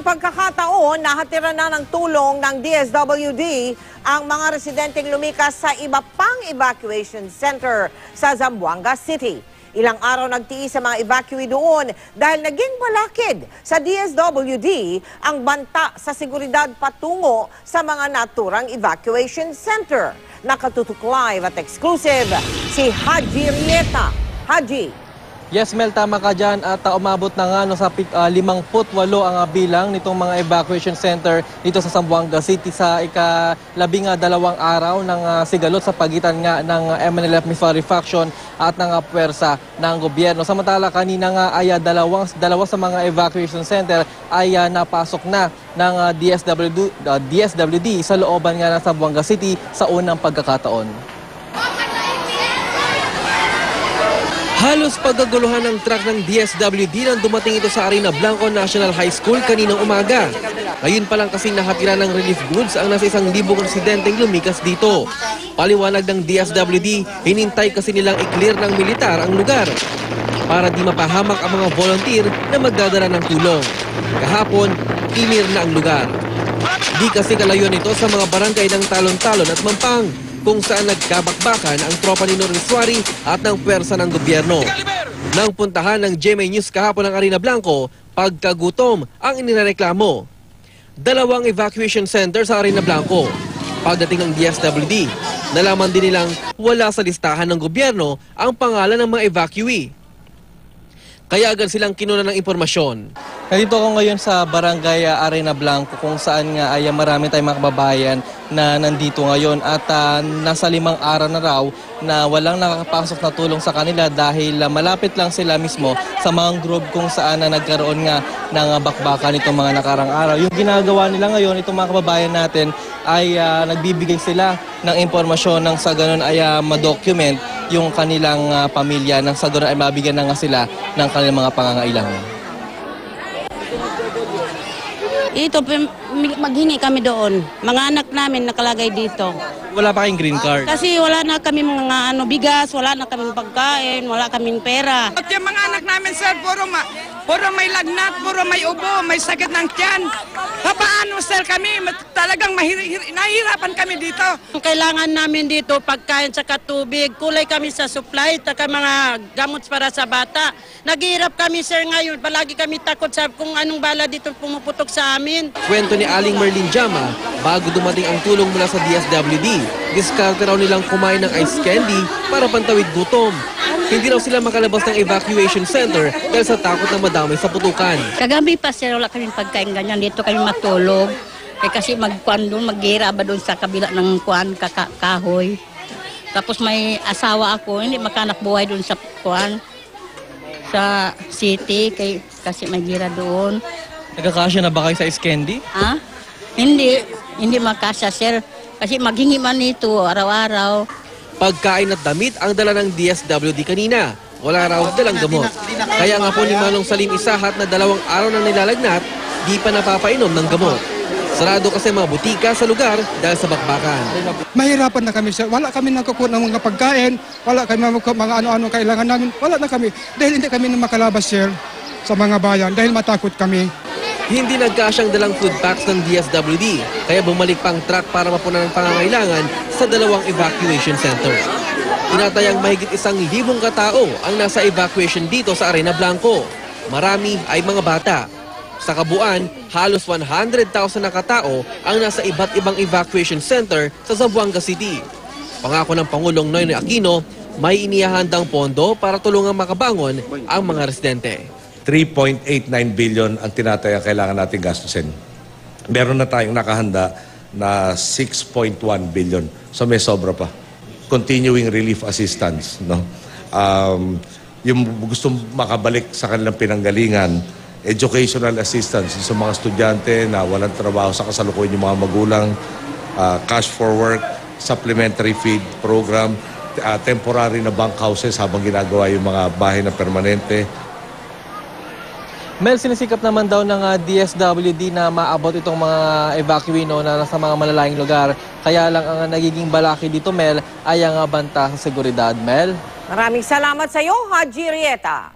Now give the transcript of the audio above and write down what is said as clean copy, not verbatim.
unang pagkakataon, nahatira na ng tulong ng DSWD ang mga residenteng lumikas sa iba pang evacuation center sa Zamboanga City. Ilang araw nagtiis sa mga evacuee doon dahil naging malakid sa DSWD ang banta sa seguridad patungo sa mga naturang evacuation center. Nakatutok live at exclusive si Haji Rieta. Haji. Yes, Mel, tama ka dyan at umabot na nga sa 58 ang bilang nitong mga evacuation center dito sa Zamboanga City sa ika-12 araw ng sigalot sa pagitan nga ng MNLF Missouri Faction at ng puwersa ng gobyerno. Samantala kanina nga ay dalawa sa mga evacuation center ay napasok na ng DSWD sa looban nga ng Zamboanga City sa unang pagkakataon. Halos pagkaguluhan ng truck ng DSWD nang dumating ito sa Arena Blanco National High School kaninang umaga. Ngayon pa lang kasing nahatira ng relief goods ang nasa 1,000 residenteng lumikas dito. Paliwanag ng DSWD, hinintay kasi nilang i-clear ng militar ang lugar para di mapahamak ang mga volunteer na magdadala ng tulong. Kahapon, clear na ang lugar. Di kasi kalayuan ito sa mga barangay ng Talon-Talon at Mampang, kung saan nagkabakbakan ang tropa ni Noriswari at ng puwersa ng gobyerno. Nang puntahan ng GMA News kahapon ng Arena Blanco, pagkagutom ang inireklamo. 2 evacuation center sa Arena Blanco. Pagdating ng DSWD, nalaman din nilang wala sa listahan ng gobyerno ang pangalan ng mga evacuee. Kaya agad silang kinuna ng impormasyon. Nandito ako ngayon sa Barangay Arena Blanco kung saan nga ay marami tayong mga kababayan na nandito ngayon at nasa 5 araw na raw na walang nakakapasok na tulong sa kanila dahil malapit lang sila mismo sa mga group kung saan nagkaroon nga ng bakbakan itong mga nakarang araw. Yung ginagawa nila ngayon, itong mga kababayan natin ay nagbibigay sila ng impormasyon nang sa ganun ay ma-document yung kanilang pamilya nang sa ganun ay mabigyan na nga sila ng kanilang mga pangangailangan. Ito, maghingi kami doon. Mga anak namin nakalagay dito. Wala pa kayong green card? Kasi wala na kami mga bigas, wala na kaming pagkain, wala kaming pera. At yung mga anak namin, sir, puro may lagnat, puro may ubo, may sakit ng tiyan. Paano, sir, kami talagang nahihirapan kami dito. Kailangan namin dito pagkain sa tubig, kulay kami sa supply, taka mga gamot para sa bata. Naghihirap kami, sir, ngayon. Palagi kami takot sa kung anong bala dito pumuputok sa amin. Kwento ni Aling Merlin Jama, bago dumating ang tulong mula sa DSWD, diskarte raw nilang kumain ng ice candy para pantawid gutom. Hindi raw sila makalabas ng evacuation center dahil sa takot na madamay sa putukan. Kagabi pa, sir, wala kaming pagkain ganyan. Dito kami matulog. Kasi magkuhan doon, maghira ba doon sa kabila ng kuhan, kahoy. Tapos may asawa ako, hindi makanak buhay doon sa kuhan, sa city, kasi maghira doon. Nagkakasya na ba kayo sa ice candy? Ha? Hindi makasya, sir. Kasi maghingi man ito araw-araw. Pagkain at damit ang dala ng DSWD kanina. Wala raw dalang gamot. Kaya nga po ni Manong Salim Isahat na 2 araw nang nilalagnat, di pa napapainom ng gamot. Sarado kasi mga butika sa lugar dahil sa bakbakan. Mahirapan na kami, sir. Wala kami nakukuha ng mga pagkain, wala kami mga ano-ano kailangan namin. Wala na kami. Dahil hindi kami na makalabas, sir, sa mga bayan dahil matakot kami. Hindi nagkasyang dalang food packs ng DSWD, kaya bumalik pang truck para mapunan ng pangangailangan sa 2 evacuation center. Tinatayang mahigit 1,000 katao ang nasa evacuation dito sa Arena Blanco. Marami ay mga bata. Sa kabuuan, halos 100,000 na katao ang nasa iba't ibang evacuation center sa Zamboanga City. Pangako ng Pangulong Noynoy Aquino, may inihahandang pondo para tulungang makabangon ang mga residente. 3.89 billion ang tinataya kailangan natin gastusin. Meron na tayong nakahanda na 6.1 billion. So may sobra pa. Continuing relief assistance. No? Yung gusto makabalik sa kanilang pinanggalingan, educational assistance sa mga estudyante na walang trabaho sa kasalukuyan yung mga magulang, cash for work, supplementary feed program, temporary na bank houses habang ginagawa yung mga bahay na permanente. Mel, sinisikap naman daw ng DSWD na maabot itong mga evacuee na nasa mga malalayong lugar. Kaya lang ang nagiging balaki dito, Mel, ay ang banta sa seguridad. Mel? Maraming salamat sa iyo, Haji Rieta.